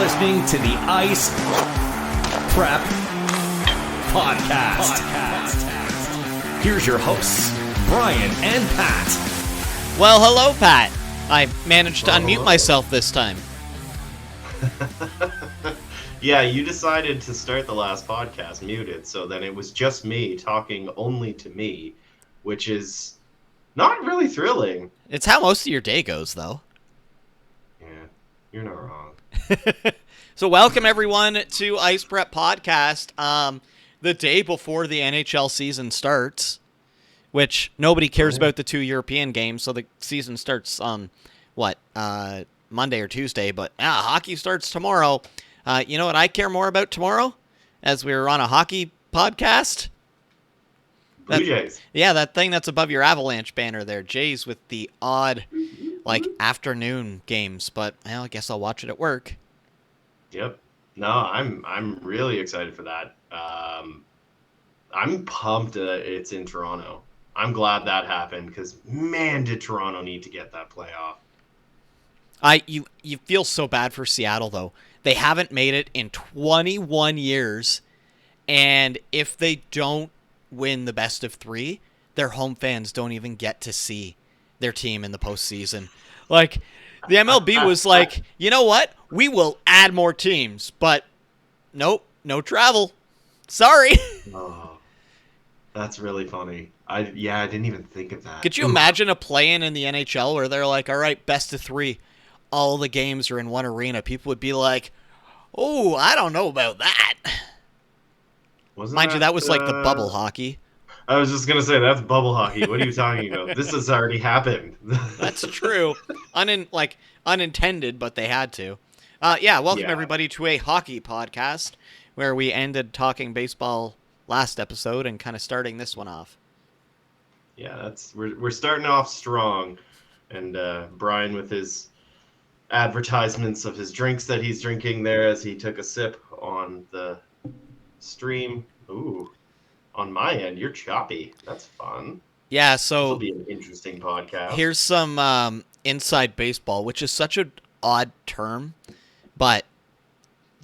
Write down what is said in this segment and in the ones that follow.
listening to the Ice Prep Podcast. Here's your hosts, Brian and Pat. Well, hello, Pat. I managed to unmute myself this time. Yeah, you decided to start the last podcast muted, so then it was just me talking only to me, which is not really thrilling. It's how most of your day goes, though. Yeah, you're not wrong. So welcome, everyone, to Ice Prep Podcast. The day before the NHL season starts, which nobody cares about the 2 European games, so the season starts on, Monday or Tuesday, but hockey starts tomorrow. You know what I care more about tomorrow? As we're on a hockey podcast? Blue Jays. Yeah, that thing that's above your Avalanche banner there. Jays with the odd, afternoon games, but I guess I'll watch it at work. Yep. No, I'm really excited for that. I'm pumped that it's in Toronto. I'm glad that happened because, man, did Toronto need to get that playoff. You feel so bad for Seattle, though. They haven't made it in 21 years, and if they don't win the best of three, their home fans don't even get to see their team in the postseason. Like, the MLB was like, you know what? We will add more teams, but nope, no travel. Sorry. Oh, that's really funny. I didn't even think of that. Could you imagine a play-in the NHL where they're like, all right, best of three, all the games are in one arena? People would be like, oh, I don't know about that. Mind you, that was like the bubble hockey. I was just going to say, that's bubble hockey. What are you talking about? This has already happened. That's true. Unintended, but they had to. Welcome everybody to a hockey podcast where we ended talking baseball last episode and kind of starting this one off. Yeah, we're starting off strong. And Brian with his advertisements of his drinks that he's drinking there as he took a sip on the stream. Ooh. On my end, you're choppy. That's fun. Yeah, so it'll be an interesting podcast. Here's some inside baseball, which is such an odd term, but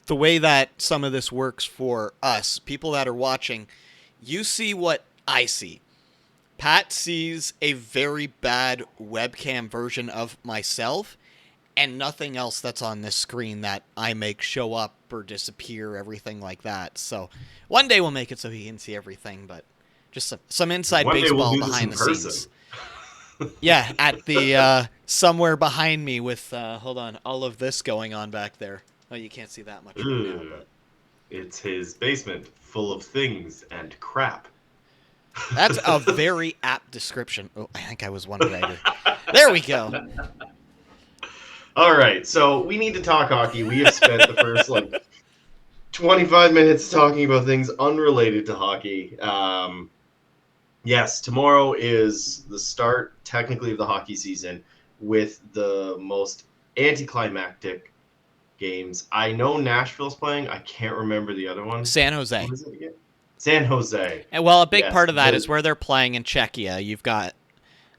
the way that some of this works for us, people that are watching, you see what I see. Pat sees a very bad webcam version of myself and nothing else that's on this screen that I make show up or disappear, everything like that. So one day we'll make it so he can see everything, but just some inside baseball behind the scenes. Yeah, at the somewhere behind me with all of this going on back there. Oh, you can't see that much right now, but it's his basement full of things and crap. That's a very apt description. Oh, I think I was one-righted. There we go. All right, so we need to talk hockey. We have spent the first 25 minutes talking about things unrelated to hockey. Yes, tomorrow is the start, technically, of the hockey season with the most anticlimactic games. I know Nashville's playing. I can't remember the other one. San Jose. What is it again? San Jose. And well, a big part of that is where they're playing in Czechia. You've got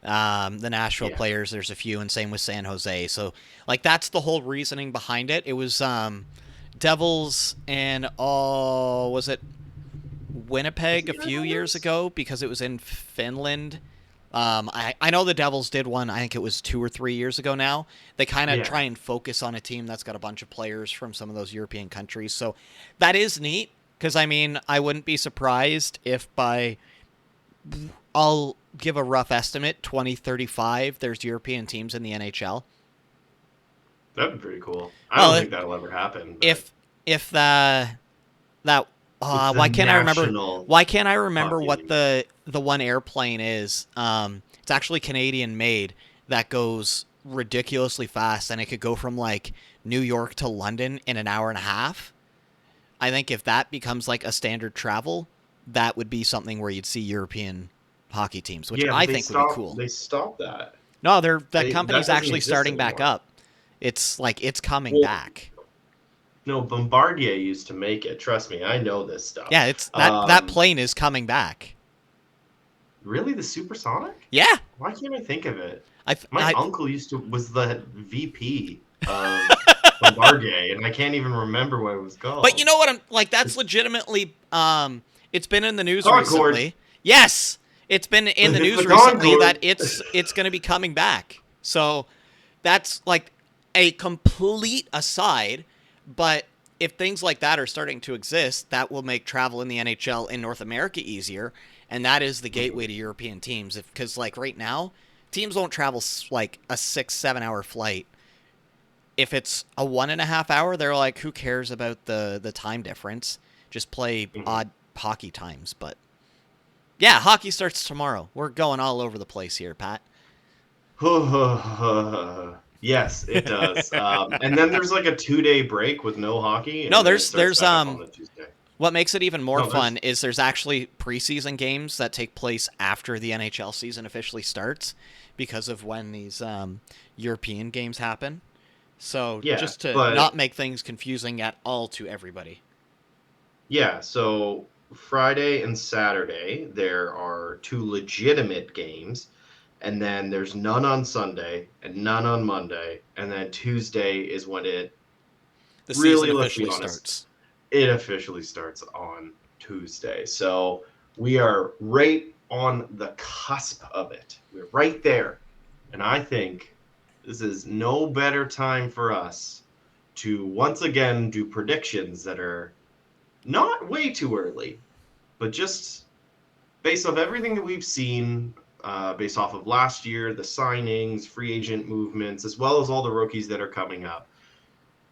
the Nashville players. There's a few, and same with San Jose. So, that's the whole reasoning behind it. It was Devils and was it Winnipeg a few years ago because it was in Finland. I know the Devils did one. I think it was 2 or 3 years ago now. They kind of try and focus on a team that's got a bunch of players from some of those European countries. So that is neat because, I wouldn't be surprised if I'll give a rough estimate, 2035, there's European teams in the NHL. That'd be pretty cool. I don't think that'll ever happen. But why can't I remember what the one airplane is? It's actually Canadian made that goes ridiculously fast, and it could go from New York to London in an hour and a half. I think if that becomes a standard travel, that would be something where you'd see European hockey teams, which I think would be cool. They stopped that. No, that company's actually starting back up. It's it's coming back. No, Bombardier used to make it. Trust me, I know this stuff. Yeah, it's that plane is coming back. Really, the supersonic? Yeah. Why can't I think of it? My uncle was the VP of Bombardier, and I can't even remember what it was called. But you know what? I'm like, that's legitimately. It's been in the news Concorde. recently. Yes, it's been in the It's news the recently Concorde. that it's going to be coming back. So that's like a complete aside. But if things like that are starting to exist, that will make travel in the NHL in North America easier, and that is the gateway to European teams. Because like right now, teams won't travel like a 6-7 hour flight. If it's a 1.5 hour, they're like, who cares about the time difference? Just play odd hockey times. But yeah, hockey starts tomorrow. We're going all over the place here, Pat. Yes, it does. And then there's like a 2-day break with no hockey, and No, then it starts there's back up on the Tuesday. what makes it even more No, there's- fun is there's actually preseason games that take place after the NHL season officially starts because of when these European games happen. So Yeah, just to but- not make things confusing at all to everybody. Yeah, so Friday and Saturday there are 2 legitimate games, and then there's none on Sunday and none on Monday, and then Tuesday is when The Really, season let's be officially honest. starts. it officially starts on Tuesday. So we are right on the cusp of it. We're right there. And I think this is no better time for us to once again do predictions that are not way too early, but just based off everything that we've seen, based off of last year, the signings, free agent movements, as well as all the rookies that are coming up.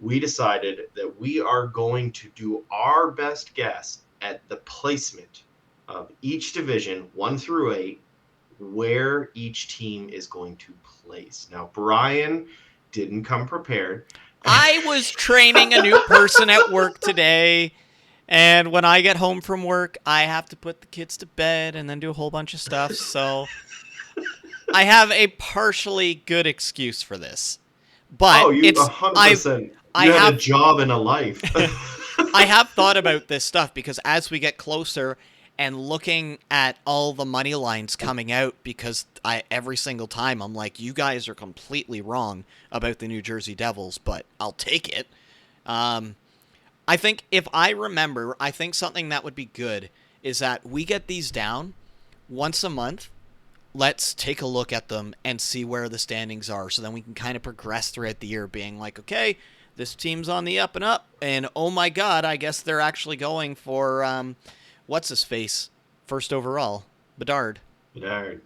We decided that we are going to do our best guess at the placement of each division, 1 through 8, where each team is going to place. Now, Brian didn't come prepared. I was training a new person at work today, and when I get home from work, I have to put the kids to bed and then do a whole bunch of stuff. So I have a partially good excuse for this. But Oh, you it's 100%. I You had a have- job and a life. I have thought about this stuff because as we get closer and looking at all the money lines coming out, because every single time I'm like, you guys are completely wrong about the New Jersey Devils, but I'll take it. I think if I remember, I think something that would be good is that we get these down once a month. Let's take a look at them and see where the standings are, so then we can kind of progress throughout the year, being like, okay, this team's on the up and up, and oh my god, I guess they're actually going for what's his face first overall, Bedard. Bedard.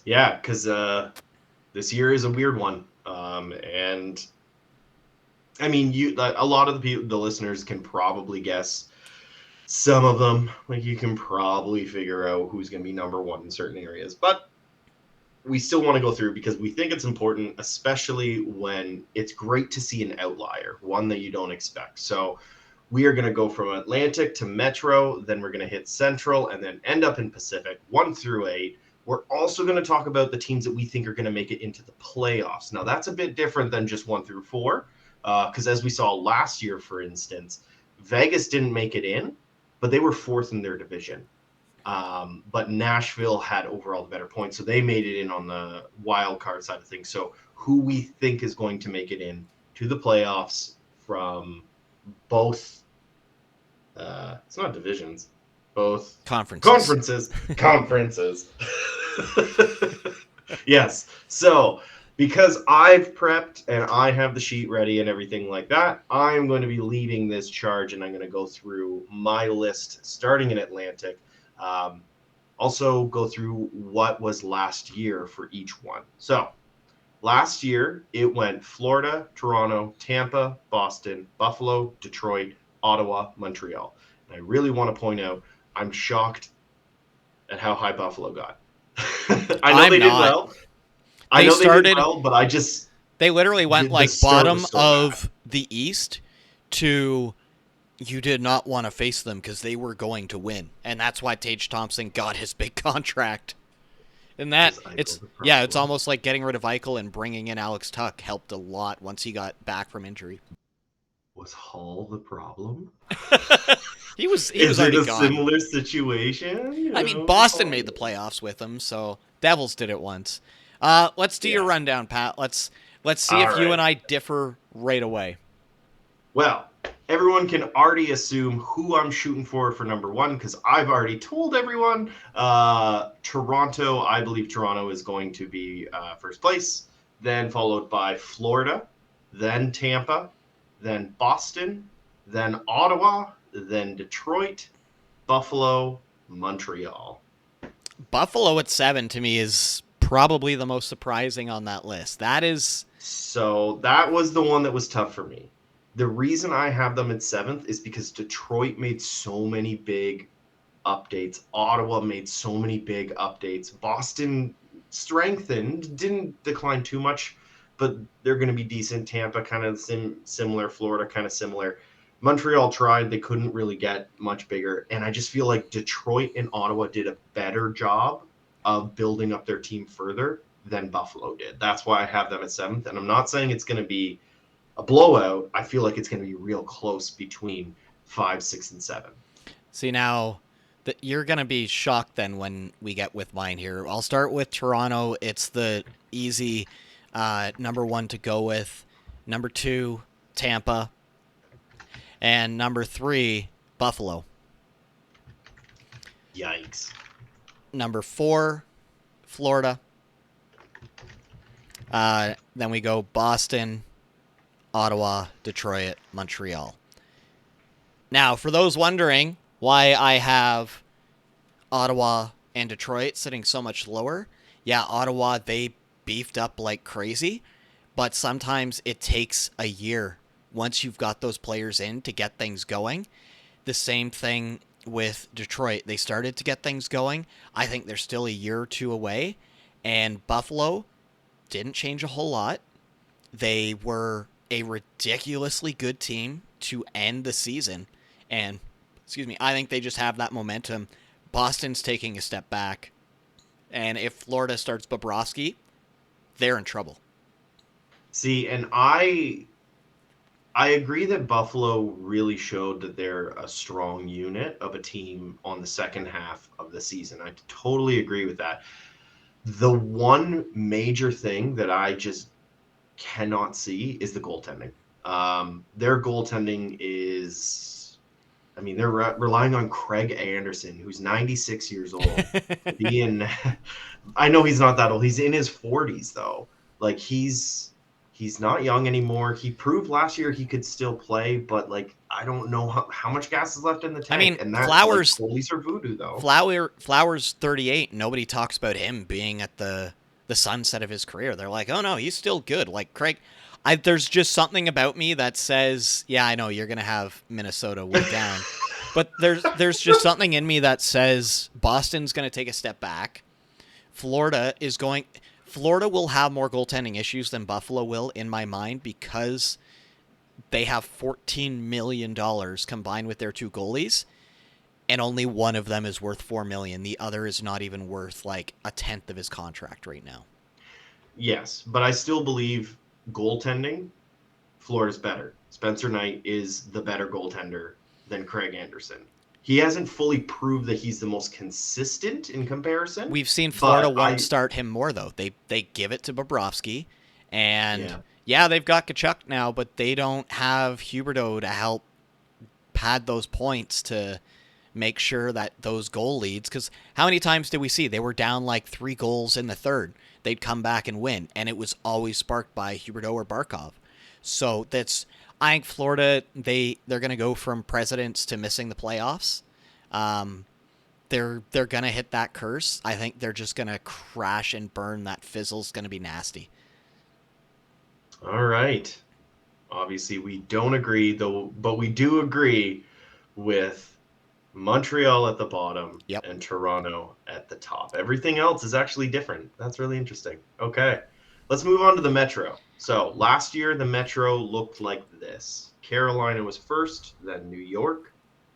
Yeah, because this year is a weird one, and I mean, a lot of the listeners can probably guess some of them. Like you can probably figure out who's going to be number 1 in certain areas, but we still want to go through because we think it's important, especially when it's great to see an outlier, one that you don't expect. So we are going to go from Atlantic to Metro, then we're going to hit Central, and then end up in Pacific, 1 through 8. We're also going to talk about the teams that we think are going to make it into the playoffs. Now, that's a bit different than just 1 through 4, because as we saw last year, for instance, Vegas didn't make it in, but they were 4th in their division. But Nashville had overall the better points, so they made it in on the wild card side of things. So who we think is going to make it in to the playoffs from both, it's not divisions, both Conferences. conferences. Yes. So because I've prepped and I have the sheet ready and everything like that, I'm going to be leading this charge, and I'm going to go through my list starting in Atlantic. Also go through what was last year for each one. So last year it went Florida, Toronto, Tampa, Boston, Buffalo, Detroit, Ottawa, Montreal. And I really want to point out, I'm shocked at how high Buffalo got. I know I'm they did not. well. They They started- did well, but I just They literally went The like start bottom was so of the East to you did not want to face them because they were going to win, and that's why Tage Thompson got his big contract. And that Is Eichel it's the yeah, it's problem? almost like getting rid of Eichel and bringing in Alex Tuck helped a lot once he got back from injury. was Hall the problem. He was Is it already a gone. similar situation? You I mean, know? Boston made the playoffs with him, so Devils did it once. Let's do your Yeah. rundown, Pat. Let's see All if you right. and I differ right away. Well, everyone can already assume who I'm shooting for number one because I've already told everyone. Toronto, I believe Toronto is going to be first place, then followed by Florida, then Tampa, then Boston, then Ottawa, then Detroit, Buffalo, Montreal. Buffalo at 7 to me is probably the most surprising on that list. That is. So that was the one that was tough for me. The reason I have them at seventh is because Detroit made so many big updates. Ottawa made so many big updates. Boston strengthened, didn't decline too much, but they're going to be decent. Tampa kind of similar. Florida kind of similar. Montreal tried. They couldn't really get much bigger. And I just feel like Detroit and Ottawa did a better job of building up their team further than Buffalo did. That's why I have them at seventh. And I'm not saying it's going to be a blowout. I feel like it's going to be real close between 5, 6, and 7. See, now that you're going to be shocked then when we get with mine here. I'll start with Toronto. It's the easy number 1 to go with. Number 2, Tampa. And number 3, Buffalo. Yikes. Number 4, Florida. Then we go Boston, Ottawa, Detroit, Montreal. Now, for those wondering why I have Ottawa and Detroit sitting so much lower, yeah, Ottawa, they beefed up like crazy, but sometimes it takes a year once you've got those players in to get things going. The same thing with Detroit. They started to get things going. I think they're still a year or two away. And Buffalo didn't change a whole lot. They were a ridiculously good team to end the season. And, I think they just have that momentum. Boston's taking a step back. And if Florida starts Bobrovsky, they're in trouble. See, and I agree that Buffalo really showed that they're a strong unit of a team on the second half of the season. I totally agree with that. The one major thing that I just cannot see is the goaltending. Their goaltending is, they're relying on Craig Anderson, who's 96 years old. I know he's not that old. He's in his 40s, though. Like, he's not young anymore. He proved last year he could still play, but I don't know how much gas is left in the tank. And that, Flowers, goalies are voodoo though. Flowers 38. Nobody talks about him being at the sunset of his career. They're like, oh no, he's still good. Like Craig, there's just something about me that says, yeah, I know you're gonna have Minnesota way down, but there's just something in me that says Boston's gonna take a step back. Florida will have more goaltending issues than Buffalo will, in my mind, because they have $14 million combined with their 2 goalies, and only one of them is worth $4 million. The other is not even worth like a tenth of his contract right now. Yes, but I still believe goaltending, Florida's better. Spencer Knight is the better goaltender than Craig Anderson. He hasn't fully proved that he's the most consistent in comparison. We've seen Florida start him more, though. They give it to Bobrovsky, and yeah, they've got Tkachuk now, but they don't have Huberdeau to help pad those points to make sure that those goal leads. Because how many times did we see they were down like 3 goals in the third? They'd come back and win, and it was always sparked by Huberdeau or Barkov. So I think Florida, they're going to go from presidents to missing the playoffs. They're going to hit that curse. I think they're just going to crash and burn. That fizzle's going to be nasty. All right. Obviously, we don't agree, though, but we do agree with Montreal at the bottom and Toronto at the top. Everything else is actually different. That's really interesting. Okay. Let's move on to the Metro. So last year, the Metro looked like this. Carolina was first, then New York,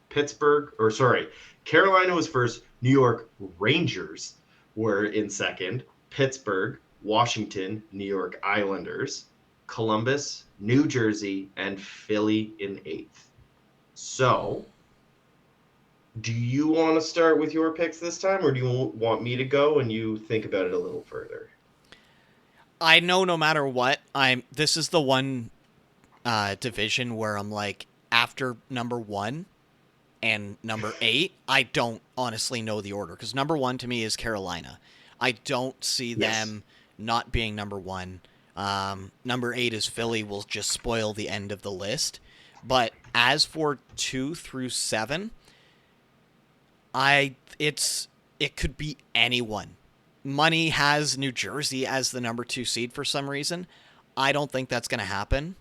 Carolina was first, New York Rangers were in second, Pittsburgh, Washington, New York Islanders, Columbus, New Jersey, and Philly in 8th. So, do you want to start with your picks this time, or do you want me to go and you think about it a little further? I know no matter what, this is the one division where I'm like, after number 1 and number 8, I don't honestly know the order, because number 1 to me is Carolina. I don't see Yes. them not being number 1. Number 8 is Philly, will just spoil the end of the list. But as for 2 through 7, it could be anyone. Money has New Jersey as the number 2 seed for some reason. I don't think that's going to happen.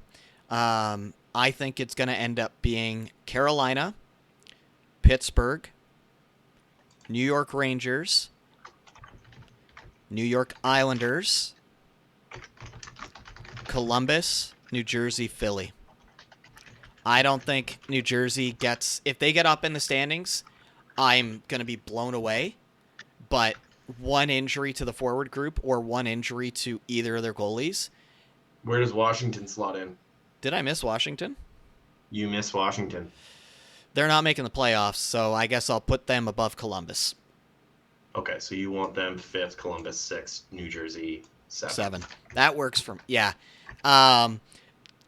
I think it's going to end up being Carolina, Pittsburgh, New York Rangers, New York Islanders, Columbus, New Jersey, Philly. I don't think New Jersey gets... If they get up in the standings, I'm going to be blown away. But one injury to the forward group or one injury to either of their goalies... Where does Washington slot in? Did I miss Washington? You miss Washington. They're not making the playoffs, so I guess I'll put them above Columbus. Okay, so you want them 5th, Columbus 6th, New Jersey 7th. 7. That works for me. Yeah.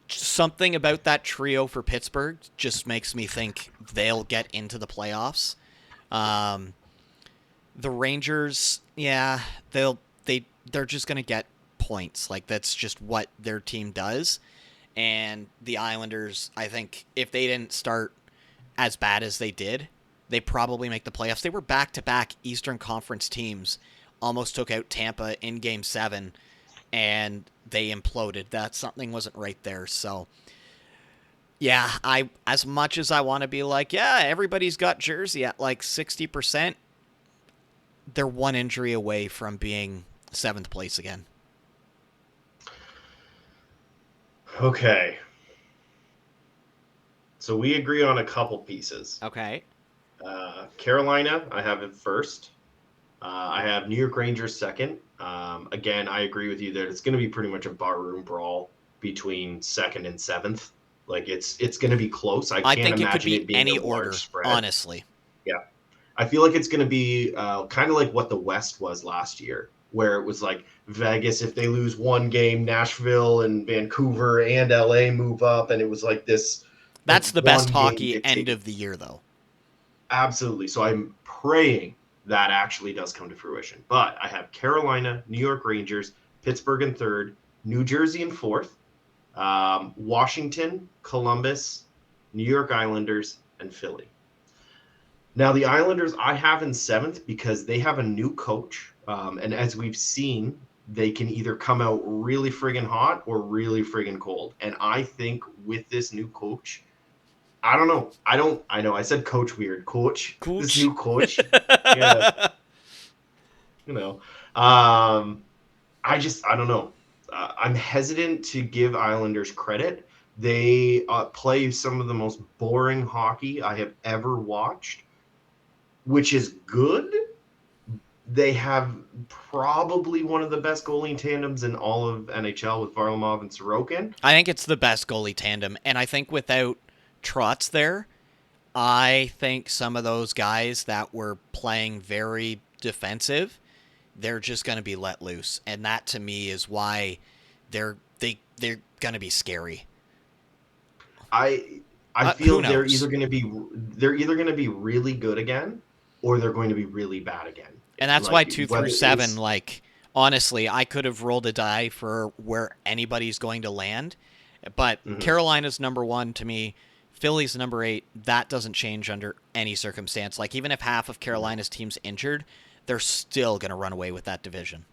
Something about that trio for Pittsburgh just makes me think they'll get into the playoffs. The Rangers, yeah, they're just going to get points. Like, that's just what their team does. And the Islanders, I think if they didn't start as bad as they did, they probably make the playoffs. They were back-to-back Eastern Conference teams, almost took out Tampa in Game 7, and they imploded. Something wasn't right there. So, yeah, as much as I want to be like, yeah, everybody's got Jersey at like 60%, they're one injury away from being 7th place again. Okay. So we agree on a couple pieces. Okay. Carolina, I have it first. I have New York Rangers second. Again, I agree with you that it's going to be pretty much a barroom brawl between 2nd and 7th. Like, it's going to be close. I can't think imagine it could be being any a large order, spread. honestly. Yeah. I feel like it's going to be kind of like what the West was last year, where it was like Vegas, if they lose one game, Nashville and Vancouver and LA move up, and it was like this. That's the best hockey dictated. end of the year, though. Absolutely. So I'm praying that actually does come to fruition. But I have Carolina, New York Rangers, Pittsburgh in 3rd, New Jersey in 4th, Washington, Columbus, New York Islanders, and Philly. Now, the Islanders I have in 7th because they have a new coach. And as we've seen, they can either come out really friggin' hot or really friggin' cold. And I think with this new coach, I don't know. I know I said coach weird. Coach. This new coach. Yeah. You know. I don't know. I'm hesitant to give Islanders credit. They play some of the most boring hockey I have ever watched, which is good. They have probably one of the best goalie tandems in all of NHL with Varlamov and Sorokin. I think it's the best goalie tandem, and I think without Trotz there, I think some of those guys that were playing very defensive, they're just going to be let loose, and that to me is why they're going to be scary. I feel they're knows? either going to be really good again, or they're going to be really bad again. And that's like, why 2 through 7, like, honestly, I could have rolled a die for where anybody's going to land. But Carolina's number 1 to me, Philly's number 8. That doesn't change under any circumstance. Like, even if half of Carolina's team's injured, they're still going to run away with that division.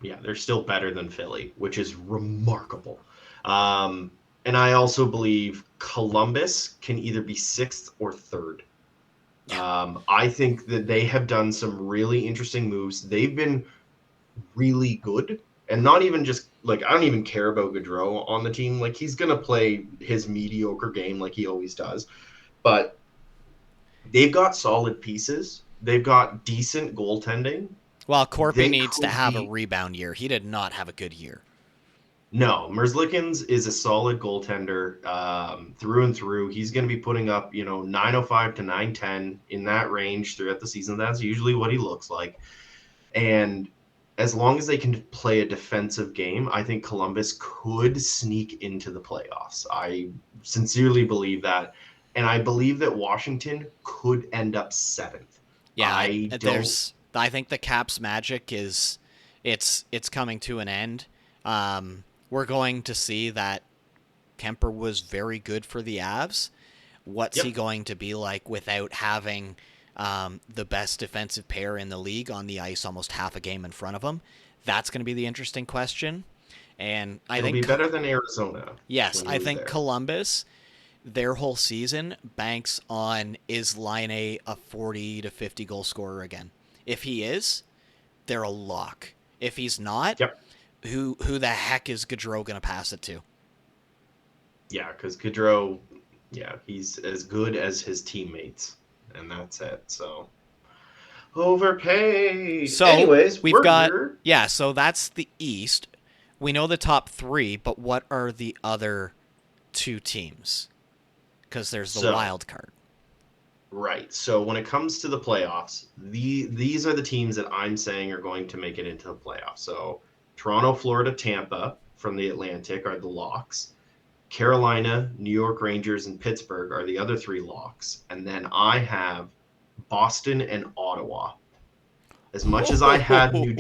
Yeah, they're still better than Philly, which is remarkable. And I also believe Columbus can either be 6th or 3rd. I think that they have done some really interesting moves. They've been really good, and not even just like, I don't even care about Gaudreau on the team. Like, he's going to play his mediocre game like he always does, but they've got solid pieces. They've got decent goaltending. Well, Corpy needs to have a rebound year. He did not have a good year. No, Merzlikins is a solid goaltender through and through. He's going to be putting up, 905 to 910 in that range throughout the season. That's usually what he looks like. And as long as they can play a defensive game, I think Columbus could sneak into the playoffs. I sincerely believe that. And I believe that Washington could end up seventh. Yeah, I don't. I think the Caps magic it's coming to an end. We're going to see that Kemper was very good for the Avs. What's he Yep. going to be like without having the best defensive pair in the league on the ice almost half a game in front of him? That's going to be the interesting question. And I It'll think be better than Arizona. yes, when I he was think there. Columbus, their whole season banks on is Line a 40 to 50 goal scorer again. If he is, they're a lock. If he's not, Yep. who the heck is Gaudreau going to pass it to? Yeah, because Gaudreau, yeah, he's as good as his teammates, and that's it. So overpaid. So Anyways, we've we're got here. yeah. So that's the East. We know the top three, but what are the other two teams? Because there's the So- wild card. Right. So when it comes to the playoffs, these are the teams that I'm saying are going to make it into the playoffs. So Toronto, Florida, Tampa from the Atlantic are the locks. Carolina, New York Rangers, and Pittsburgh are the other three locks. And then I have Boston and Ottawa. As much as I had New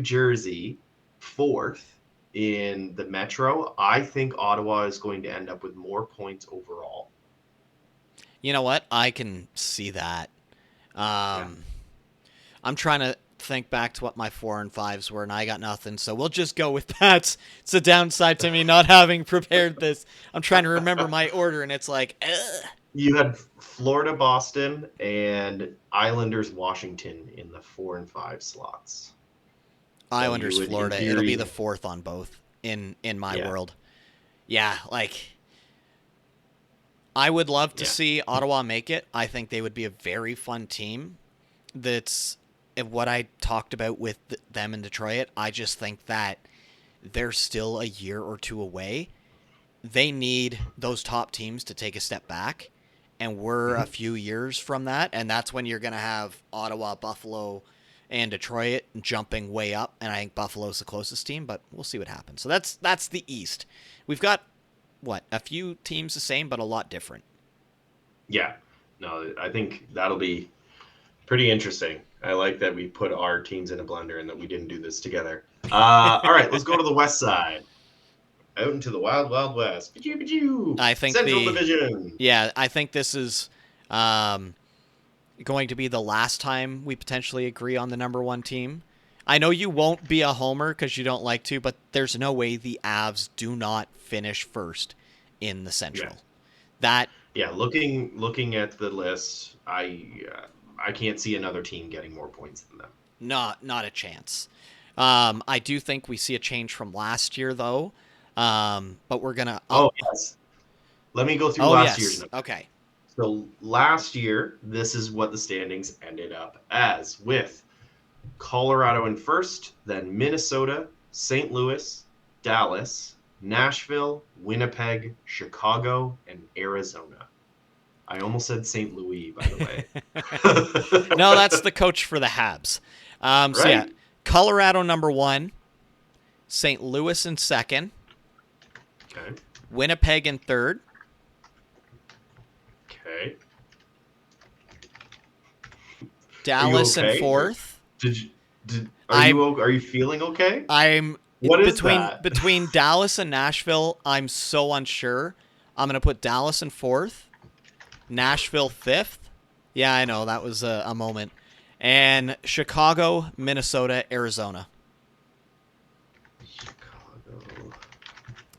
Jersey fourth in the Metro, I think Ottawa is going to end up with more points overall. You know what? I can see that. I'm trying to think back to what my 4 and 5s were, and I got nothing. So we'll just go with that. It's a downside to me not having prepared this. I'm trying to remember my order, and it's like, ugh. You had Florida, Boston, and Islanders, Washington in the 4 and 5 slots. Islanders, you would, in Florida. theory- It'll be the fourth on both in my Yeah. world. Yeah, like I would love to Yeah. see Ottawa make it. I think they would be a very fun team. That's what I talked about with them in Detroit. I just think that they're still a year or two away. They need those top teams to take a step back, and we're a few years from that, and that's when you're going to have Ottawa, Buffalo, and Detroit jumping way up, and I think Buffalo's the closest team, but we'll see what happens. So that's the East. We've got, a few teams the same, but a lot different. Yeah. No, I think that'll be pretty interesting. I like that we put our teams in a blender and that we didn't do this together. All right, let's go to the West side. Out into the wild, wild West. I think Central Division. Yeah, I think this is going to be the last time we potentially agree on the number one team. I know you won't be a homer because you don't like to, but there's no way the Avs do not finish first in the Central. Yeah, looking at the list, I can't see another team getting more points than them. Not a chance. I do think we see a change from last year, though. But we're gonna. Oh yes. Let me go through last year's numbers. Okay. So last year, this is what the standings ended up as, with Colorado in first, then Minnesota, St. Louis, Dallas, Nashville, Winnipeg, Chicago, and Arizona. I almost said St. Louis, by the way. No, that's the coach for the Habs. So yeah, Right? Colorado number 1, St. Louis in second, Okay. Winnipeg in third, Okay. Dallas okay? in fourth. Are you feeling okay? I'm What is between that? between Dallas and Nashville. I'm so unsure. I'm gonna put Dallas in fourth, Nashville fifth. Yeah, I know that was a moment, and Chicago, Minnesota, Arizona. Chicago.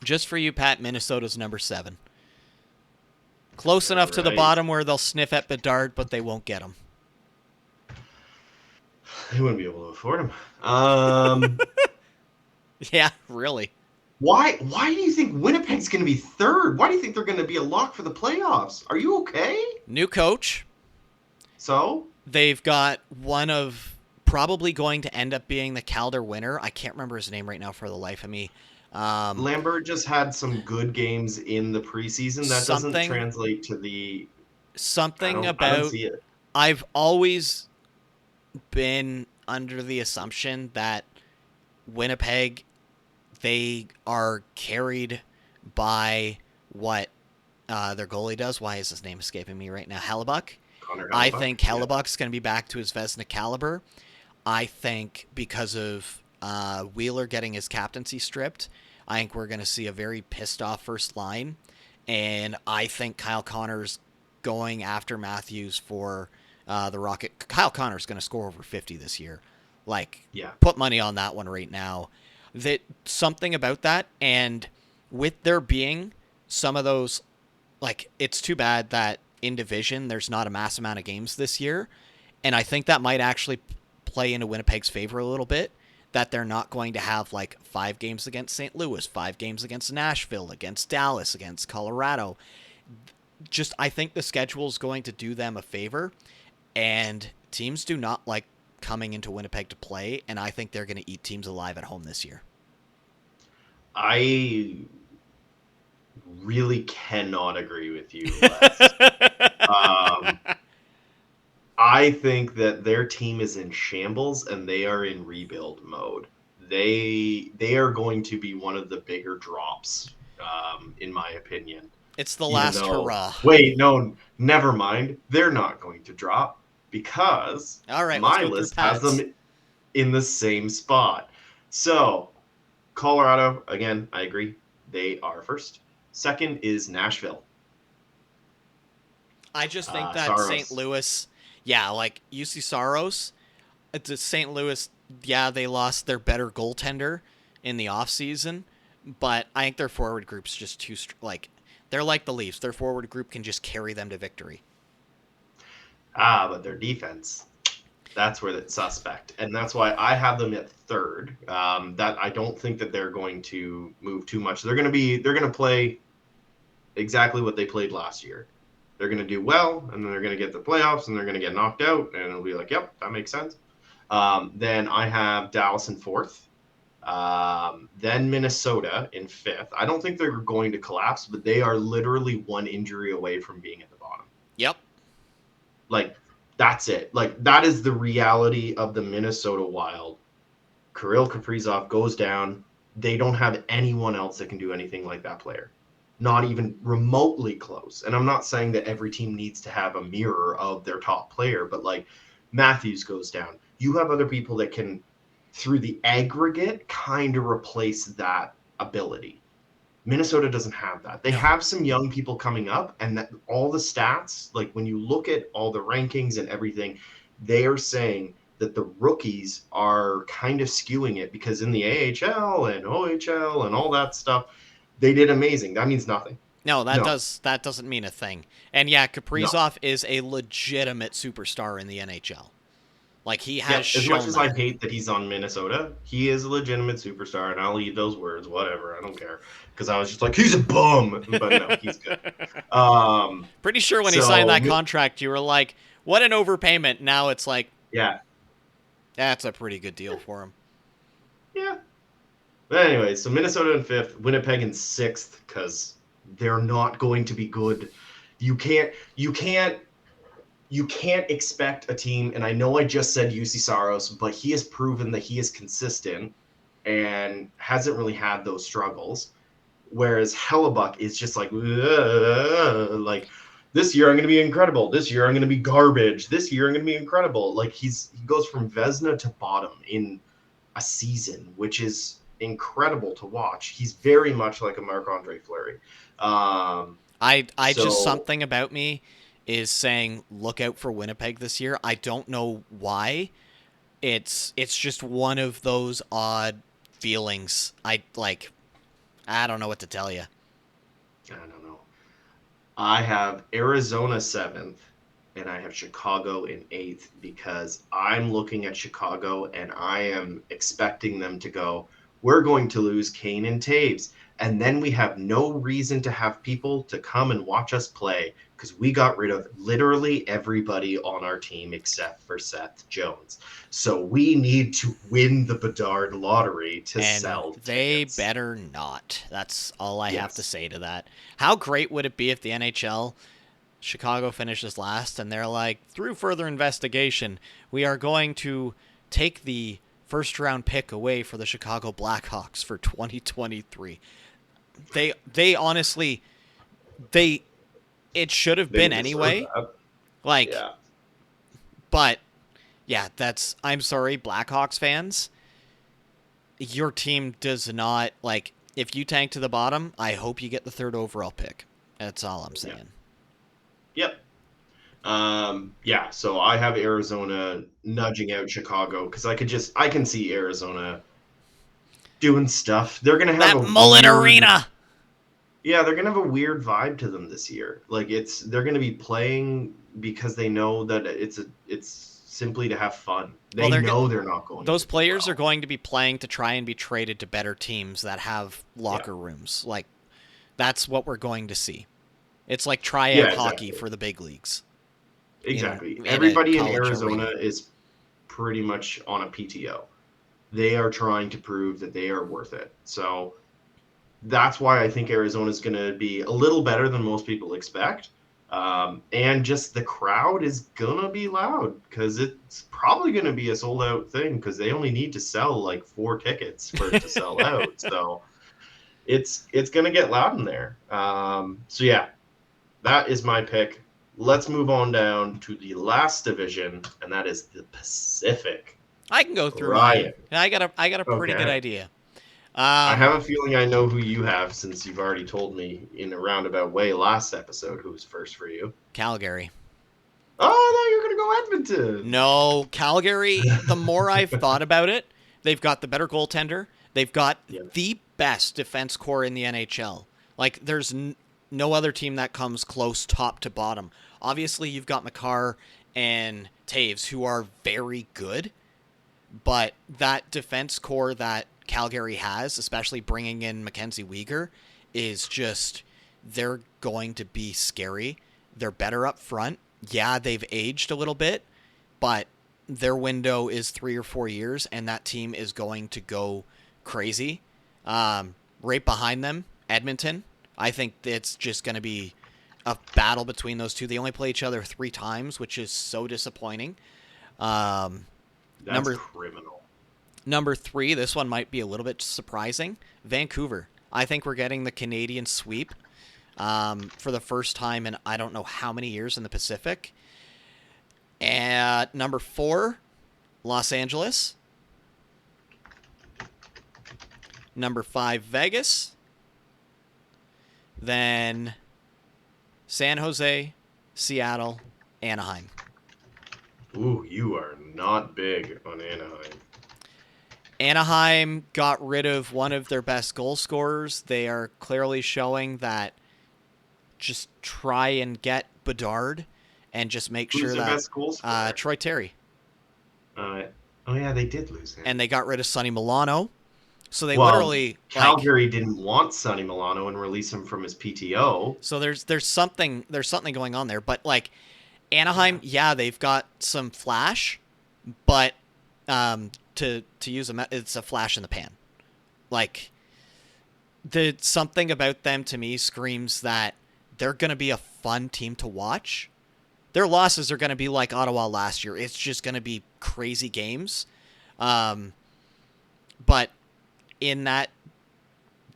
Just for you, Pat, Minnesota's number 7. Close enough to the Right. bottom where they'll sniff at Bedard, but they won't get him. They wouldn't be able to afford him. Yeah, really. Why do you think Winnipeg's going to be third? Why do you think they're going to be a lock for the playoffs? Are you okay? New coach. So? They've got one of probably going to end up being the Calder winner. I can't remember his name right now for the life of me. Lambert just had some good games in the preseason. That doesn't translate to the... Something I don't about... see it. I've always been under the assumption that Winnipeg, they are carried by what their goalie does. Why is his name escaping me right now? Hellebuck. Connor I Hellebuyck, think Hellebuck's going to be back to his Vezina caliber. I think because of Wheeler getting his captaincy stripped, I think we're going to see a very pissed off first line. And I think Kyle Connor's going after Matthews for the Rocket. Kyle Connor's going to score over 50 this year. Like, Yeah. put money on that one right now. That something about that, and with there being some of those, like, it's too bad that in division there's not a mass amount of games this year, and I think that might actually play into Winnipeg's favor a little bit, that they're not going to have like 5 games against St. Louis, 5 games against Nashville, against Dallas, against Colorado. Just, I think the schedule is going to do them a favor, and teams do not like coming into Winnipeg to play, and I think they're going to eat teams alive at home this year. I really cannot agree with you, Les. I think that their team is in shambles and they are in rebuild mode. They are going to be one of the bigger drops, in my opinion. It's the Even last though- hurrah. Wait, no, never mind. They're not going to drop because All right, let's my go through list has Pats. them in the same spot. So, Colorado, again, I agree. They are first. Second is Nashville. I just think that Saros. St. Louis, yeah, like UC Saros, it's St. Louis, yeah, they lost their better goaltender in the offseason, but I think their forward group's just too, they're like the Leafs. Their forward group can just carry them to victory. But their defense, that's where it's suspect. And that's why I have them at third. That I don't think that they're going to move too much. They're going to play exactly what they played last year. They're going to do well, and then they're going to get the playoffs, and they're going to get knocked out, and it'll be like, yep, that makes sense. Then I have Dallas in fourth. Then Minnesota in fifth. I don't think they're going to collapse, but they are literally one injury away from being at the bottom. Yep. Like, that's it. Like, that is the reality of the Minnesota Wild. Kirill Kaprizov goes down. They don't have anyone else that can do anything like that player. Not even remotely close. And I'm not saying that every team needs to have a mirror of their top player, but like Matthews goes down. You have other people that can, through the aggregate, kind of replace that ability. Minnesota doesn't have that. They have some young people coming up, and that all the stats, like when you look at all the rankings and everything, they are saying that the rookies are kind of skewing it because in the AHL and OHL and all that stuff, they did amazing. That means nothing. No, that doesn't mean a thing. And yeah, Kaprizov is a legitimate superstar in the NHL. Like, he has as shown much as I hate that he's on Minnesota, he is a legitimate superstar, and I'll eat those words, whatever. I don't care. Because I was just like, he's a bum. But no, he's good. Pretty sure when he signed that contract, you were like, what an overpayment. Now it's like, yeah. That's a pretty good deal for him. Yeah. But anyway, so Minnesota in fifth, Winnipeg in sixth, because they're not going to be good. You can't expect a team, and I know I just said UC Saros, but he has proven that he is consistent and hasn't really had those struggles. Whereas Hellebuck is just like this year I'm going to be incredible. This year I'm going to be garbage. This year I'm going to be incredible. Like he goes from Vezina to bottom in a season, which is incredible to watch. He's very much like a Marc-Andre Fleury. Just something about me is saying look out for Winnipeg this year. I don't know why. It's just one of those odd feelings. I don't know what to tell you. I don't know. I have Arizona 7th, and I have Chicago in 8th because I'm looking at Chicago and I am expecting them to go, we're going to lose Kane and Taves. And then we have no reason to have people to come and watch us play because we got rid of literally everybody on our team except for Seth Jones. So we need to win the Bedard lottery to sell tickets. They better not. That's all I have to say to that. How great would it be if the NHL, Chicago finishes last and they're like, through further investigation, we are going to take the first-round pick away for the Chicago Blackhawks for 2023. They honestly, it should have They been deserve anyway. that. Like, Yeah. but yeah, I'm sorry, Blackhawks fans. Your team does not, like, if you tank to the bottom, I hope you get the 3rd overall pick. That's all I'm saying. Yep. Yeah, so I have Arizona nudging out Chicago because I can see Arizona doing stuff. They're gonna have That a Mullet weird- Arena. Yeah, they're gonna have a weird vibe to them this year. Like they're gonna be playing because they know that it's simply to have fun. They Well, know they're not going. Those to do players well. are going to be playing to try and be traded to better teams that have locker rooms. Like, that's what we're going to see. It's like tryout hockey for the big leagues. Exactly. In Everybody a in college Arizona arena. is pretty much on a PTO. They are trying to prove that they are worth it. So that's why I think Arizona is going to be a little better than most people expect. And just the crowd is going to be loud because it's probably going to be a sold out thing because they only need to sell like 4 tickets for it to sell out. So it's going to get loud in there. So yeah, that is my pick. Let's move on down to the last division, and that is the Pacific. I can go through Ryan. mine. I got a pretty good Okay. idea. I have a feeling I know who you have since you've already told me in a roundabout way last episode who's first for you. Calgary. Oh, I thought you were going to go Edmonton. No, Calgary, the more I've thought about it, they've got the better goaltender. They've got the best defense core in the NHL. Like, there's no other team that comes close top to bottom. Obviously, you've got Makar and Taves, who are very good, but that defense core that Calgary has, especially bringing in Mackenzie Weegar, is just, they're going to be scary. They're better up front. Yeah, they've aged a little bit, but their window is 3 or 4 years, and that team is going to go crazy. Right behind them, Edmonton. I think it's just going to be a battle between those two. They only play each other 3 times, which is so disappointing. That's criminal. Number 3, this one might be a little bit surprising. Vancouver. I think we're getting the Canadian sweep for the first time in I don't know how many years in the Pacific. At number 4, Los Angeles. Number 5, Vegas. Then San Jose, Seattle, Anaheim. Ooh, you are not big on Anaheim. Anaheim got rid of one of their best goal scorers. They are clearly showing that just try and get Bedard and just make Who's sure their that best goal scorer? Troy Terry. Oh yeah, they did lose him. And they got rid of Sonny Milano. So they literally Calgary didn't want Sonny Milano and release him from his PTO. So there's something going on there, but like Anaheim, they've got some flash, but to use it's a flash in the pan. Like something about them to me screams that they're going to be a fun team to watch. Their losses are going to be like Ottawa last year. It's just going to be crazy games. But in that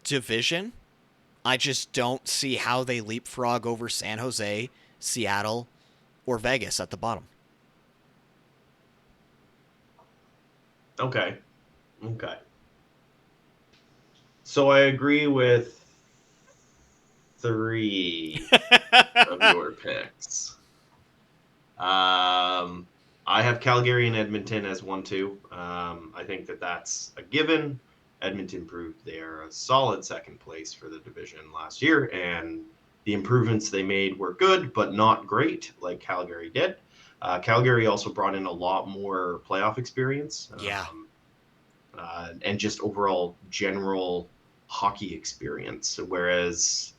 division, I just don't see how they leapfrog over San Jose, Seattle, or Vegas at the bottom. Okay. So I agree with 3 of your picks. I have Calgary and Edmonton as 1-2. I think that's a given. Edmonton proved they are a solid second place for the division last year, and the improvements they made were good, but not great, like Calgary did. Calgary also brought in a lot more playoff experience. And just overall general hockey experience, whereas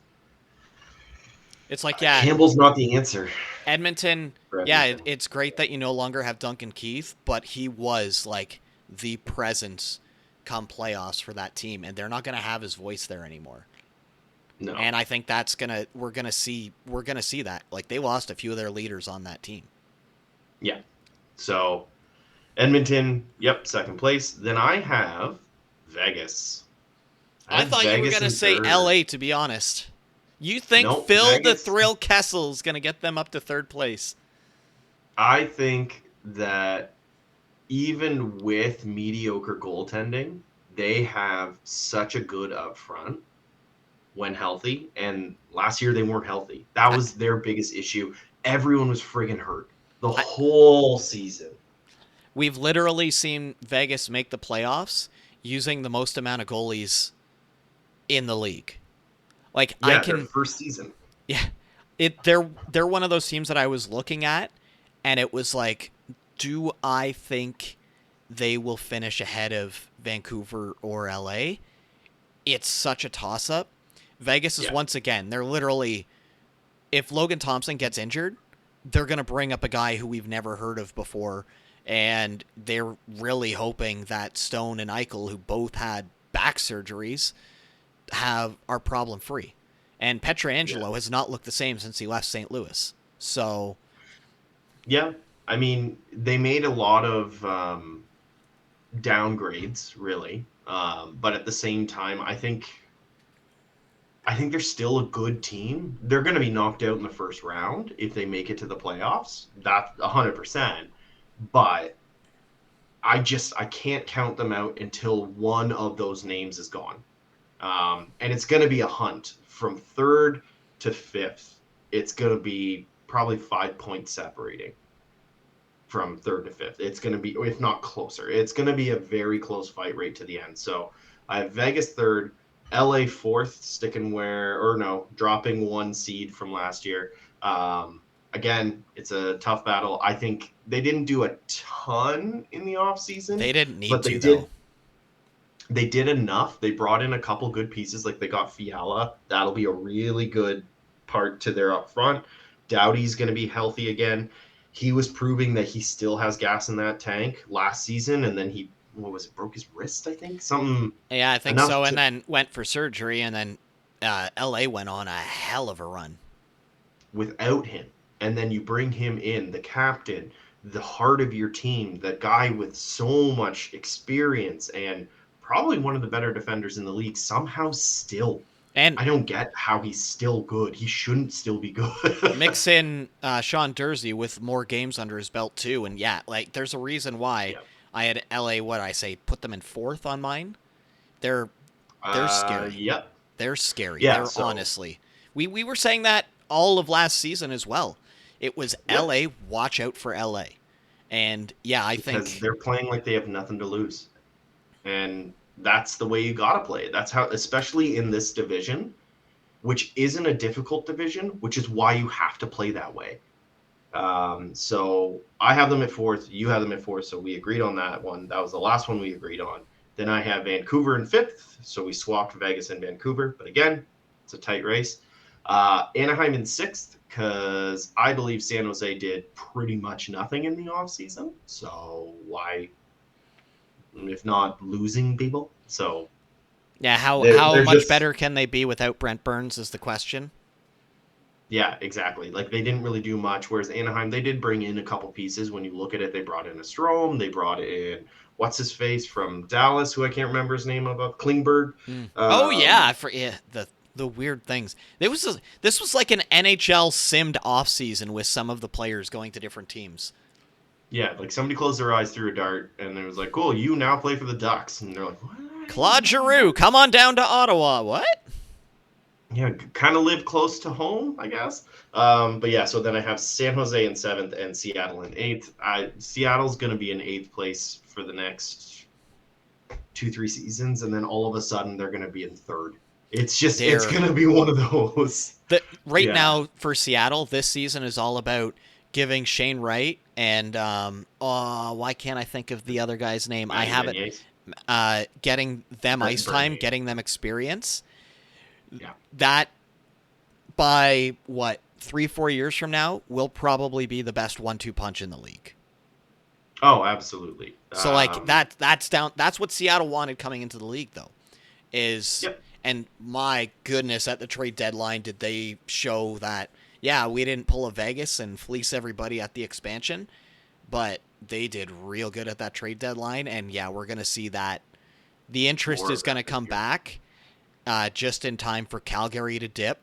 it's like, Campbell's not the answer. Edmonton, it's great that you no longer have Duncan Keith, but he was like the presence come playoffs for that team, and they're not going to have his voice there anymore. No. And I think we're going to see that. Like, they lost a few of their leaders on that team. Yeah. So Edmonton, yep, second place. Then I have Vegas. I I have thought you were Vegas gonna in say third. LA, to be honest. You think No, Phil the Vegas. Thrill Kessel's gonna get them up to third place? I think that even with mediocre goaltending, they have such a good up front when healthy. And last year they weren't healthy. That I, was their biggest issue. Everyone was friggin' hurt the I, whole season. we've literally seen Vegas make the playoffs using the most amount of goalies in the league. Like I Yeah, their can, first season. yeah, they're one of those teams that I was looking at, and it was like, do I think they will finish ahead of Vancouver or LA? It's such a toss up. Vegas is Yeah. once again, they're literally, if Logan Thompson gets injured, they're going to bring up a guy who we've never heard of before. And they're really hoping that Stone and Eichel, who both had back surgeries, are problem free. And Yeah. Petrangelo has not looked the same since he left St. Louis. So Yeah. I mean, they made a lot of downgrades, really. But at the same time, I think they're still a good team. They're going to be knocked out in the first round if they make it to the playoffs. That's 100%. But I can't count them out until one of those names is gone. And it's going to be a hunt from third to fifth. It's going to be probably 5 points separating from third to fifth. It's going to be, if not closer, it's going to be a very close fight right to the end. So I have Vegas third, LA fourth, sticking where, or no, dropping one seed from last year. Again, it's a tough battle. I think they didn't do a ton in the offseason, they didn't need but to, though. they did enough. They brought in a couple good pieces, like they got Fiala. That'll be a really good part to their up front. Doughty's going to be healthy again. He was proving that he still has gas in that tank last season, and then he, what was it, broke his wrist, I think? Something Yeah, I think enough so. And to, then went for surgery, and then LA went on a hell of a run. without him. And then you bring him in, the captain, the heart of your team, the guy with so much experience and probably one of the better defenders in the league, somehow still. And I don't get how he's still good. He shouldn't still be good. mix in Sean Dursey with more games under his belt too, and yeah, like there's a reason why Yeah. I had LA. What I say, put them in fourth on mine. They're scary. Yep. They're scary. Yeah. They're So, honestly. We were saying that all of last season as well. It was yep. LA. Watch out for LA. And yeah, I Because think they're playing like they have nothing to lose. And that's the way you got to play it. That's how, especially in this division, which isn't a difficult division, which is why you have to play that way. So I have them at fourth. You have them at fourth. So we agreed on that one. That was the last one we agreed on. Then I have Vancouver in fifth. So we swapped Vegas and Vancouver. But again, it's a tight race. Anaheim in sixth because I believe San Jose did pretty much nothing in the offseason. So why, if not losing people? So yeah, how they're much just, better can they be without Brent Burns is the question. yeah, exactly. Like they didn't really do much. Whereas Anaheim, they did bring in a couple pieces. When you look at it, they brought in a Strome. They brought in what's his face from Dallas, who I can't remember his name about Klingberg. Oh yeah, the weird things. This was like an NHL simmed off season with some of the players going to different teams. Yeah, like somebody closed their eyes, threw a dart, and it was like, "Cool, you now play for the Ducks." And they're like, "What?" Claude Giroux, come on down to Ottawa. What? Yeah, kind of live close to home, I guess. But yeah, so then I have San Jose in seventh and Seattle in eighth. Seattle's going to be in eighth place for the next 2-3 seasons, and then all of a sudden they're going to be in third. It's going to be one of those. Right Yeah. now for Seattle, this season is all about giving Shane Wright and why can't I think of the other guy's name? I have it. Getting them ice time, getting them experience. Yeah. That by what 3-4 years from now will probably be the best 1-2 punch in the league. Oh, absolutely. So like that's down. That's what Seattle wanted coming into the league, though. Yep. And my goodness, at the trade deadline, did they show that? Yeah, we didn't pull a Vegas and fleece everybody at the expansion, but they did real good at that trade deadline, and yeah, we're going to see that the interest More is of going to that this come year. back just in time for Calgary to dip,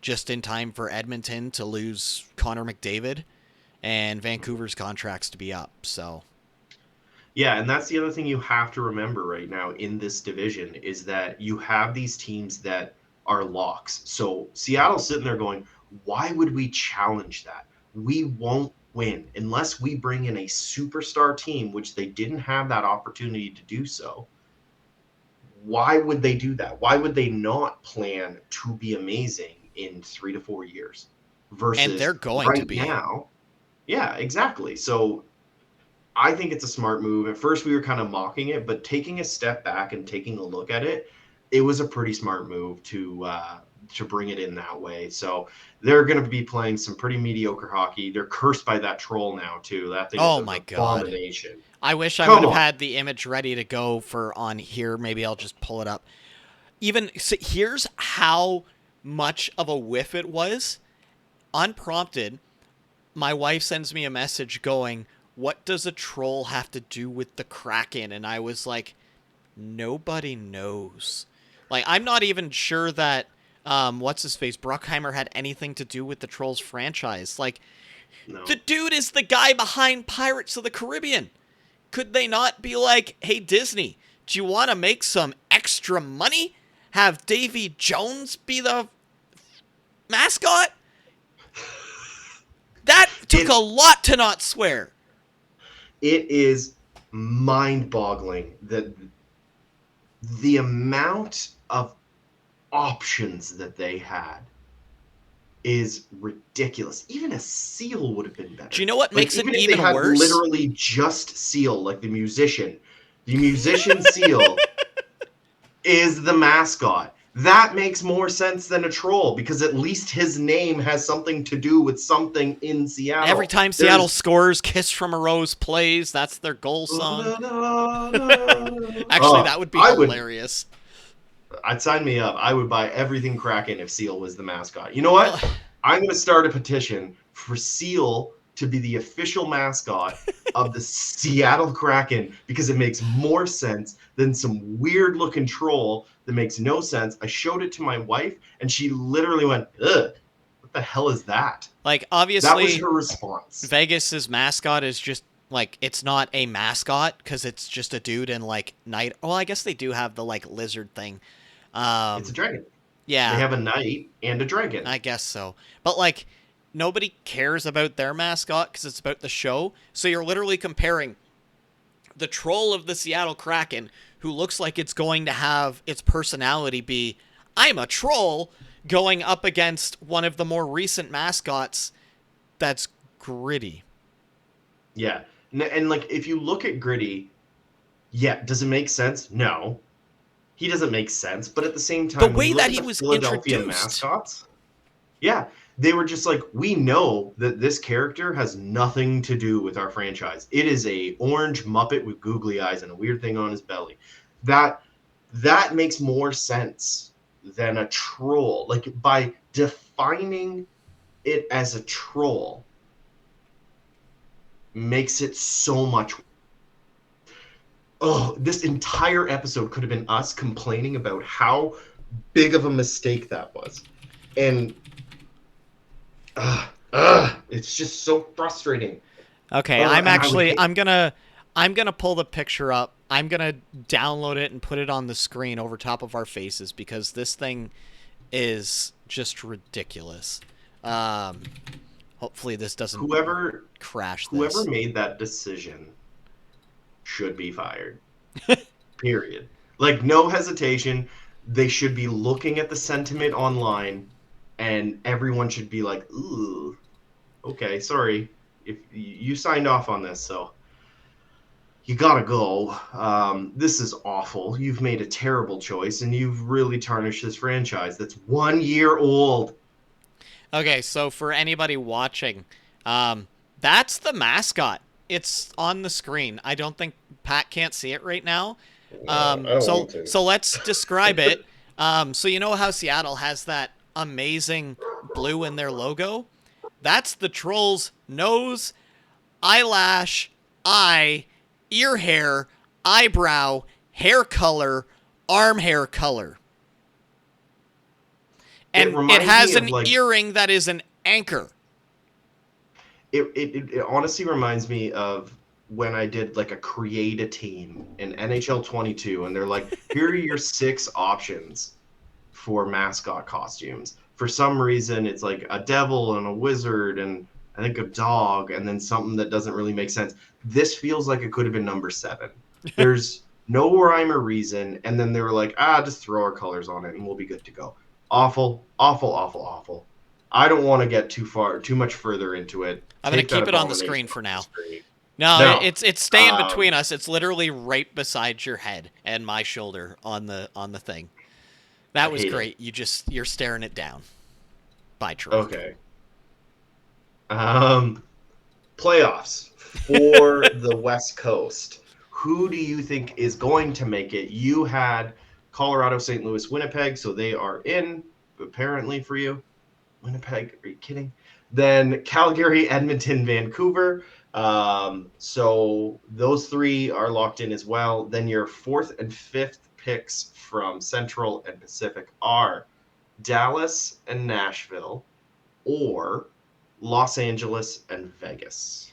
just in time for Edmonton to lose Connor McDavid, and Vancouver's contracts to be up. So Yeah, and that's the other thing you have to remember right now in this division is that you have these teams that are locks. So Seattle's sitting there going, why would we challenge that? We won't win unless we bring in a superstar team, which they didn't have that opportunity to do so. Why would they do that? Why would they not plan to be amazing in 3 to 4 years and they're versus going to right be. now? Yeah, exactly. So I think it's a smart move. At first, we were kind of mocking it, but taking a step back and taking a look at it, it was a pretty smart move to bring it in that way. So they're going to be playing some pretty mediocre hockey. They're cursed by that troll now too. That thing is Oh an my god. abomination. I wish I would Come have on. had the image ready to go for on here. Maybe I'll just pull it up. Even so, here's how much of a whiff it was. Unprompted, my wife sends me a message going, "What does a troll have to do with the Kraken?" And I was like, nobody knows. Like, I'm not even sure that what's his face Bruckheimer had anything to do with the Trolls franchise. Like, No. the dude is the guy behind Pirates of the Caribbean. Could they not be like, hey, Disney, do you want to make some extra money? Have Davy Jones be the mascot? That took a lot to not swear. It is mind-boggling that the amount of options that they had is ridiculous. Even a seal would have been better. Do you know what makes it even if even they had worse? literally just Seal, like the musician Seal is the mascot. That makes more sense than a troll because at least his name has something to do with something in Seattle. Every time Seattle scores, Kiss from a Rose plays. That's their goal song. Actually, that would be hilarious. I'd sign me up. I would buy everything Kraken if Seal was the mascot. You know what? I'm going to start a petition for Seal to be the official mascot of the Seattle Kraken because it makes more sense than some weird-looking troll that makes no sense. I showed it to my wife, and she literally went, ugh, what the hell is that? Like, obviously, that was her response. Vegas's mascot is just, like, it's not a mascot because it's just a dude in, like, night. Oh, I guess they do have the, like, lizard thing. It's a dragon. Yeah. They have a knight and a dragon. I guess so. But, like, nobody cares about their mascot because it's about the show. So you're literally comparing the troll of the Seattle Kraken, who looks like it's going to have its personality be, I'm a troll, going up against one of the more recent mascots that's Gritty. Yeah. And like, if you look at Gritty, yeah, does it make sense? No. He doesn't make sense, but at the same time, the way that he was Philadelphia introduced, mascots, yeah, they were just like, we know that this character has nothing to do with our franchise. It is a orange Muppet with googly eyes and a weird thing on his belly. That makes more sense than a troll. Like, by defining it as a troll makes it so much. Oh, this entire episode could have been us complaining about how big of a mistake that was. And it's just so frustrating. Okay, I'm gonna pull the picture up. I'm gonna download it and put it on the screen over top of our faces because this thing is just ridiculous. Hopefully this doesn't crash this. Whoever made that decision should be fired. Period. Like, no hesitation. They should be looking at the sentiment online, and everyone should be like, ooh, okay, sorry. If you signed off on this, so you gotta go. This is awful. You've made a terrible choice, and you've really tarnished this franchise that's 1 year old. Okay, so for anybody watching, that's the mascot. It's on the screen. I don't think Pat can't see it right now. So let's describe it. So you know how Seattle has that amazing blue in their logo? That's the Trolls' nose, eyelash, eye, ear hair, eyebrow, hair color, arm hair color. And it reminds has me of, an like, earring that is an anchor. it honestly reminds me of when I did like a create a team in NHL 22, and they're like, here are your 6 options for mascot costumes. For some reason, it's like a devil and a wizard and I think a dog, and then something that doesn't really make sense. This feels like it could have been number 7. There's no rhyme or reason, and then they were like, just throw our colors on it and we'll be good to go. Awful, awful, awful, awful. I don't want to get too much further into it. I'm going to keep it on the screen for now. No, it's staying between us. It's literally right beside your head and my shoulder on the thing. That was great. You're staring it down. Bye, Troy. Okay. Playoffs for the West Coast. Who do you think is going to make it? You had Colorado, St. Louis, Winnipeg, so they are in, apparently, for you. Winnipeg, are you kidding? Then Calgary, Edmonton, Vancouver. So those 3 are locked in as well. Then your 4th and 5th picks from Central and Pacific are Dallas and Nashville, or Los Angeles and Vegas.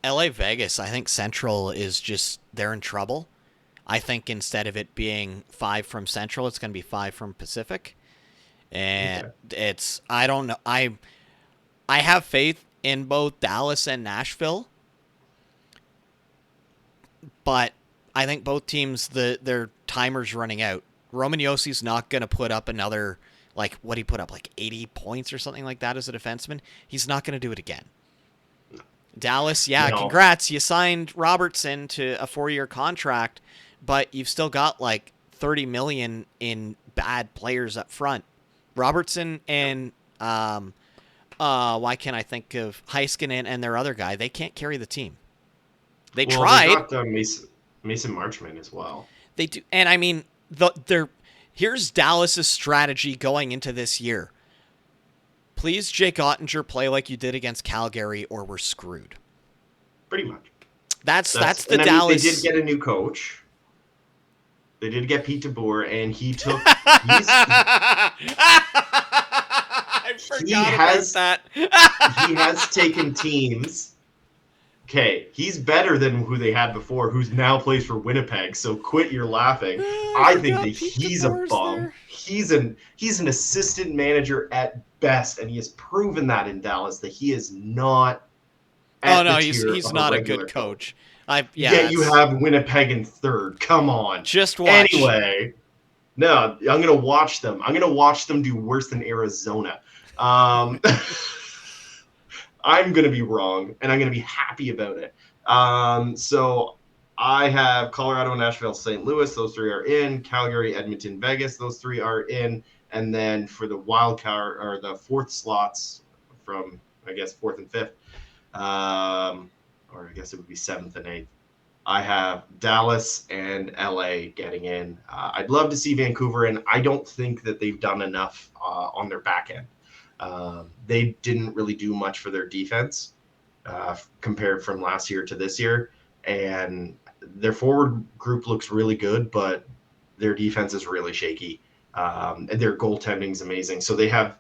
LA Vegas, I think Central is just, they're in trouble. I think instead of it being 5 from Central, it's going to be 5 from Pacific. And it's, I don't know. I have faith in both Dallas and Nashville, but I think both teams, their timer's running out. Roman Yossi's not going to put up another, like, what he put up, like 80 points or something like that as a defenseman. He's not going to do it again. Dallas, congrats. You signed Robertson to a 4-year contract, but you've still got like $30 million in bad players up front. Robertson and why can't I think of Heiskanen and their other guy? They can't carry the team. They tried. They got Mason Marchment as well. They do, and I mean, here's Dallas's strategy going into this year. Please, Jake Ottinger, play like you did against Calgary, or we're screwed. Pretty much. That's the Dallas. They did get a new coach. They did get Pete DeBoer, and he took. I forgot about that. He has taken teams. Okay, he's better than who they had before, who's now plays for Winnipeg. So quit your laughing. I think that he's a bum. There. He's an assistant manager at best, and he has proven that in Dallas that he is not. He's not a good coach. Yet you have Winnipeg in 3rd. Come on. Just watch. Anyway, no, I'm going to watch them. I'm going to watch them do worse than Arizona. I'm going to be wrong, and I'm going to be happy about it. So I have Colorado, Nashville, St. Louis. Those 3 are in. Calgary, Edmonton, Vegas. Those 3 are in. And then for the wild card, or the 4th slots from, I guess, 4th and 5th, or I guess it would be 7th and 8th, I have Dallas and LA getting in. I'd love to see Vancouver, and I don't think that they've done enough on their back end. They didn't really do much for their defense compared from last year to this year, and their forward group looks really good, but their defense is really shaky. And their goaltending is amazing. So they have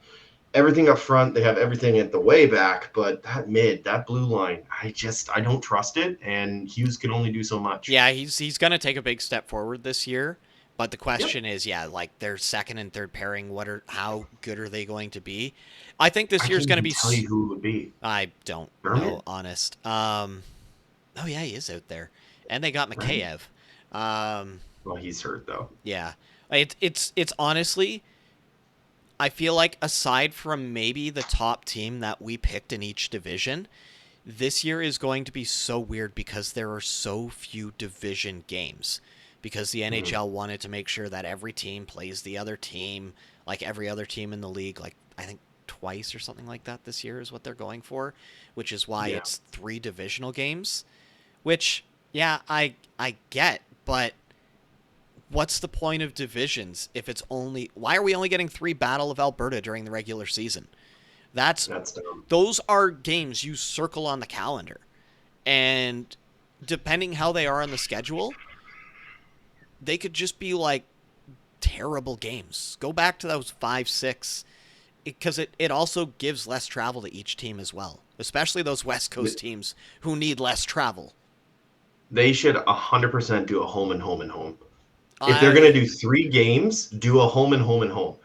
everything up front. They have everything at the way back, but that blue line, I don't trust it. And Hughes can only do so much. Yeah, he's going to take a big step forward this year. But the question is, like their 2nd and 3rd pairing, how good are they going to be? I think this year's going to be. Tell you who it would be. I don't know, honest. Oh yeah, he is out there, and they got Mikheyev. Well, he's hurt though. Yeah, it's honestly, I feel like aside from maybe the top team that we picked in each division, this year is going to be so weird because there are so few division games. Because the NHL wanted to make sure that every team plays the other team, like every other team in the league, like I think twice or something like that this year is what they're going for, which is why it's 3 divisional games, which, I get, but what's the point of divisions if it's only... Why are we only getting 3 Battle of Alberta during the regular season? That's dumb. Those are games you circle on the calendar. And depending how they are on the schedule, they could just be like terrible games. Go back to those 5-6, because it also gives less travel to each team as well, especially those West Coast teams who need less travel. They should 100% do a home and home and home. If they're going to do 3 games, do a home and home and home.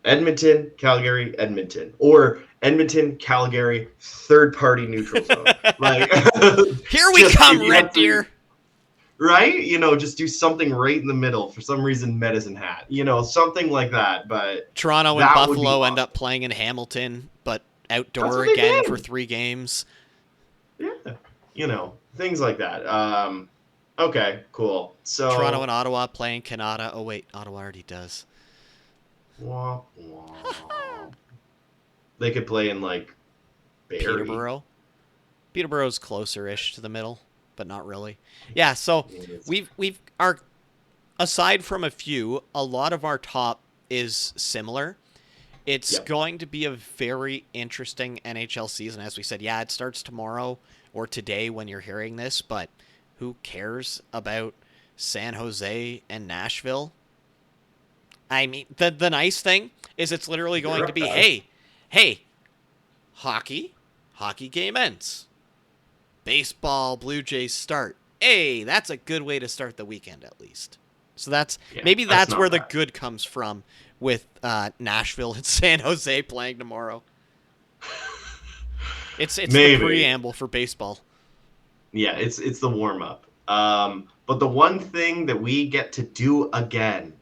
Edmonton, Calgary, Edmonton. Or Edmonton, Calgary, third-party neutral zone. Like, here we come, Red Deer. Right? Just do something right in the middle. For some reason, Medicine Hat. Something like that. But Toronto and Buffalo end up playing in Hamilton, but outdoor again for 3 games. Yeah. Things like that. Okay, cool. So Toronto and Ottawa playing Canada. Oh, wait. Ottawa already does. Wah, wah. They could play in, like, Barrie. Peterborough. Peterborough's closer-ish to the middle, but not really. Yeah, so we've our aside from a few, a lot of our top is similar. It's going to be a very interesting NHL season, as we said. Yeah, it starts tomorrow or today when you're hearing this, but who cares about San Jose and Nashville? I mean, the nice thing is it's literally going to be, hey, hockey game ends. Baseball, Blue Jays start. Hey, that's a good way to start the weekend at least. So that's where the good comes from with Nashville and San Jose playing tomorrow. It's the preamble for baseball. Yeah, it's the warm up. But the one thing that we get to do again,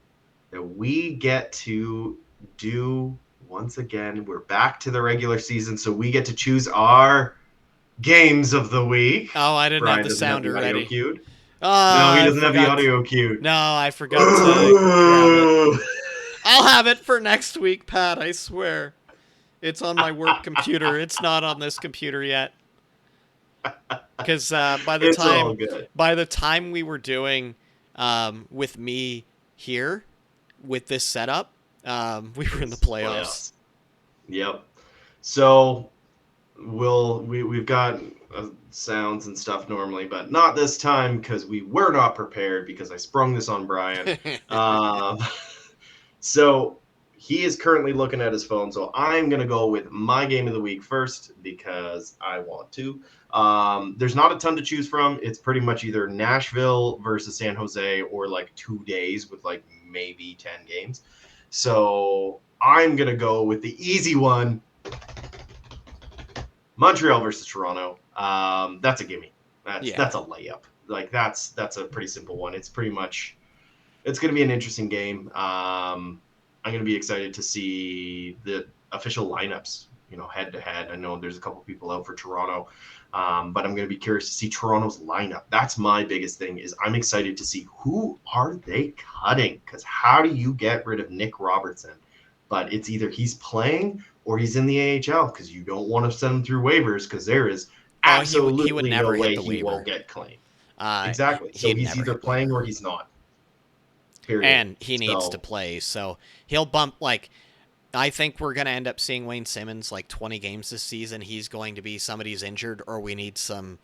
once again, we're back to the regular season, so we get to choose our games of the week. Oh, I didn't have the sounder ready. Cued. No, he doesn't have the audio cued. No, I forgot to grab it. I'll have it for next week, Pat, I swear. It's on my work computer. It's not on this computer yet. Because by the time we were doing with me here with this setup, we were in the playoffs. Yep. So we've got sounds and stuff normally, but not this time because we were not prepared because I sprung this on Brian. So he is currently looking at his phone, so I'm going to go with my game of the week first because I want to. There's not a ton to choose from. It's pretty much either Nashville versus San Jose or like 2 days with like maybe 10 games. So I'm going to go with the easy one. Montreal versus Toronto. That's a gimme. That's a layup. Like that's a pretty simple one. It's pretty much, it's going to be an interesting game. I'm going to be excited to see the official lineups, head to head. I know there's a couple people out for Toronto, but I'm going to be curious to see Toronto's lineup. That's my biggest thing is I'm excited to see who are they cutting, because how do you get rid of Nick Robertson? But it's either he's playing or he's in the AHL, because you don't want to send him through waivers because there is absolutely no way he won't get claimed. Exactly. So he's either playing or he's not. Period. And he needs to play, so he'll bump, I think we're going to end up seeing Wayne Simmons 20 games this season. He's going to be somebody's injured or we need some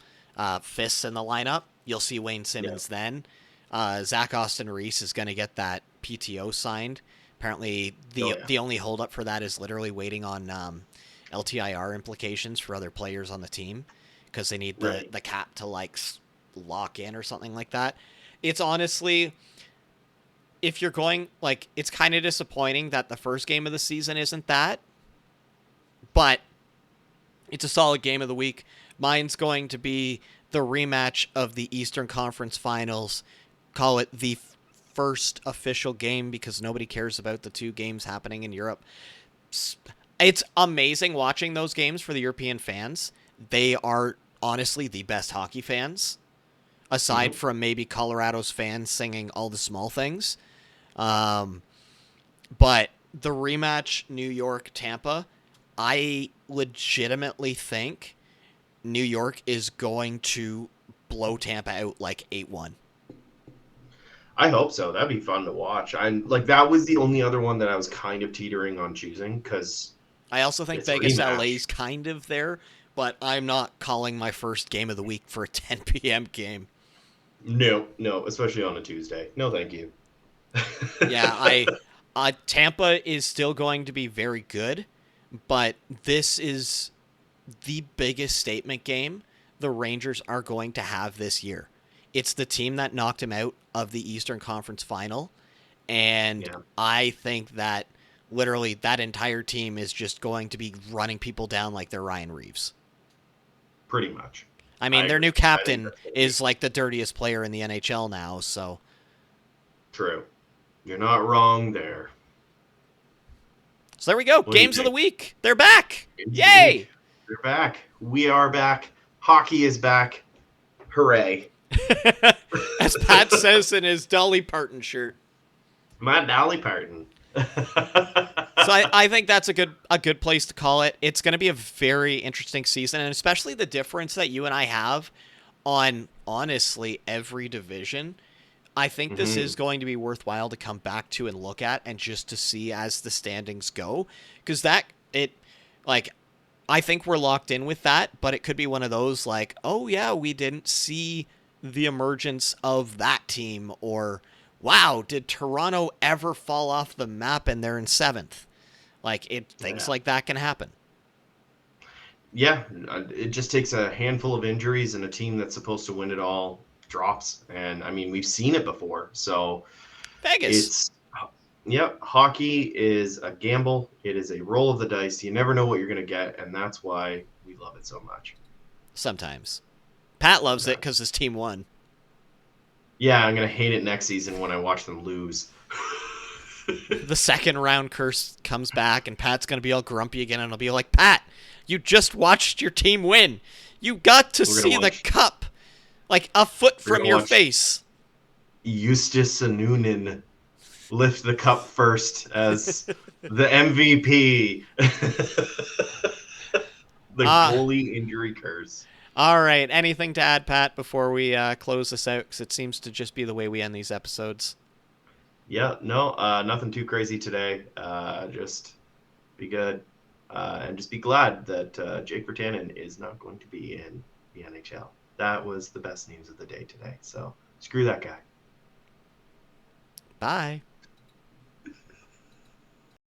fists in the lineup. You'll see Wayne Simmons then. Zach Austin Reese is going to get that PTO signed. Apparently, the only holdup for that is literally waiting on LTIR implications for other players on the team because they need the cap to lock in or something like that. It's honestly, if you're going, it's kind of disappointing that the first game of the season isn't that, but it's a solid game of the week. Mine's going to be the rematch of the Eastern Conference Finals. Call it the first official game because nobody cares about the 2 games happening in Europe. It's amazing watching those games for the European fans. They are honestly the best hockey fans, aside from maybe Colorado's fans singing all the small things. But the rematch, New York, Tampa, I legitimately think New York is going to blow Tampa out 8-1. I hope so. That'd be fun to watch. That was the only other one that I was kind of teetering on choosing because I also think Vegas LA's kind of there but I'm not calling my first game of the week for a 10 p.m. game. No, especially on a Tuesday. No, thank you. Yeah, Tampa is still going to be very good, but this is the biggest statement game the Rangers are going to have this year. It's the team that knocked him out of the Eastern Conference Final, and Yeah. I think that literally that entire team is just going to be running people down like they're Ryan Reeves. Pretty much. I mean, I their agree. new I think captain that's gonna be is like the dirtiest player in the NHL now, so true. You're not wrong there. there we go. What do you Games of the think? week. They're back. Games of the Yay! week. We're back. We are back. Hockey is back. Hooray. As Pat says in his Dolly Parton shirt. My Dolly Parton. So I think that's a good place to call it. It's going to be a very interesting season, and especially the difference that you and I have on honestly every division. I think this is going to be worthwhile to come back to and look at, and just to see as the standings go, because I think we're locked in with that, but it could be one of those like, oh yeah, we didn't see the emergence of that team, or wow, did Toronto ever fall off the map and they're in 7th? Things like that can happen. Yeah, it just takes a handful of injuries and a team that's supposed to win it all drops. And I mean, we've seen it before. So Vegas. hockey is a gamble. It is a roll of the dice. You never know what you're going to get. And that's why we love it so much. Sometimes. Pat loves it because his team won. Yeah, I'm going to hate it next season when I watch them lose. The second round curse comes back, and Pat's going to be all grumpy again, and I'll be like, Pat, you just watched your team win. You got to see the cup like a foot from your face. Justus Sanunin lift the cup first as the MVP. The goalie injury curse. All right. Anything to add, Pat, before we close this out? Because it seems to just be the way we end these episodes. Yeah, no, nothing too crazy today. Just be good. And just be glad that Jake Virtanen is not going to be in the NHL. That was the best news of the day today. So screw that guy. Bye.